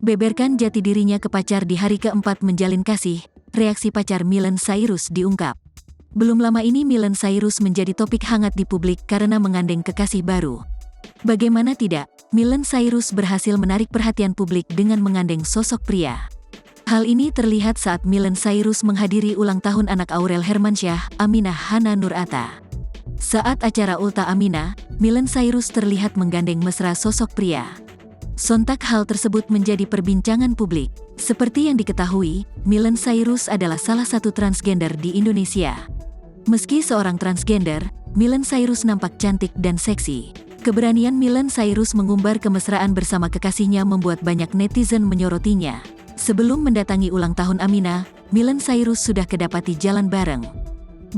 Beberkan jati dirinya ke pacar di hari keempat menjalin kasih, reaksi pacar Miley Cyrus diungkap. Belum lama ini Miley Cyrus menjadi topik hangat di publik karena mengandeng kekasih baru. Bagaimana tidak, Miley Cyrus berhasil menarik perhatian publik dengan mengandeng sosok pria. Hal ini terlihat saat Miley Cyrus menghadiri ulang tahun anak Aurel Hermansyah, Aminah Hana Nuratta. Saat acara Ulta Aminah, Miley Cyrus terlihat menggandeng mesra sosok pria. Sontak hal tersebut menjadi perbincangan publik. Seperti yang diketahui, Miley Cyrus adalah salah satu transgender di Indonesia. Meski seorang transgender, Miley Cyrus nampak cantik dan seksi. Keberanian Miley Cyrus mengumbar kemesraan bersama kekasihnya membuat banyak netizen menyorotinya. Sebelum mendatangi ulang tahun Aminah, Miley Cyrus sudah kedapati jalan bareng.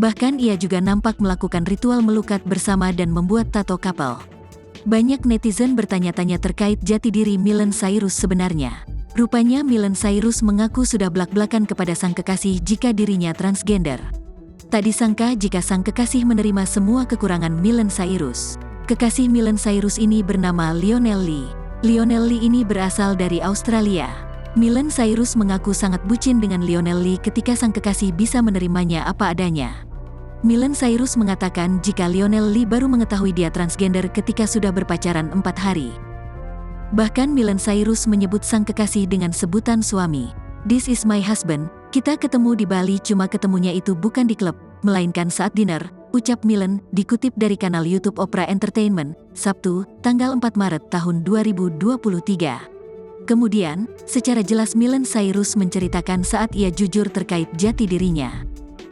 Bahkan ia juga nampak melakukan ritual melukat bersama dan membuat tato couple. Banyak netizen bertanya-tanya terkait jati diri Miley Cyrus sebenarnya. Rupanya Miley Cyrus mengaku sudah blak-blakan kepada sang kekasih jika dirinya transgender. Tak disangka jika sang kekasih menerima semua kekurangan Miley Cyrus. Kekasih Miley Cyrus ini bernama Lionel Lee. Lionel Lee ini berasal dari Australia. Miley Cyrus mengaku sangat bucin dengan Lionel Lee ketika sang kekasih bisa menerimanya apa adanya. Miley Cyrus mengatakan jika Lionel Lee baru mengetahui dia transgender ketika sudah berpacaran 4 hari. Bahkan Miley Cyrus menyebut sang kekasih dengan sebutan suami. "This is my husband, kita ketemu di Bali cuma ketemunya itu bukan di klub, melainkan saat dinner," ucap Miley, dikutip dari kanal YouTube Oprah Entertainment, Sabtu, tanggal 4 Maret tahun 2023. Kemudian, secara jelas Miley Cyrus menceritakan saat ia jujur terkait jati dirinya.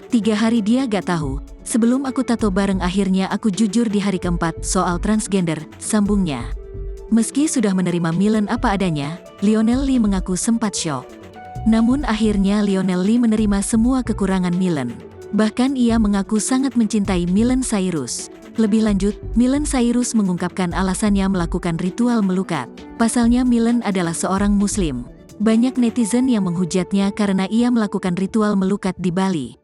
3 hari dia gak tahu, sebelum aku tato bareng akhirnya aku jujur di hari keempat soal transgender, sambungnya. Meski sudah menerima Miley apa adanya, Lionel Lee mengaku sempat syok. Namun akhirnya Lionel Lee menerima semua kekurangan Miley. Bahkan ia mengaku sangat mencintai Miley Cyrus. Lebih lanjut, Miley Cyrus mengungkapkan alasannya melakukan ritual melukat. Pasalnya Miley adalah seorang muslim. Banyak netizen yang menghujatnya karena ia melakukan ritual melukat di Bali.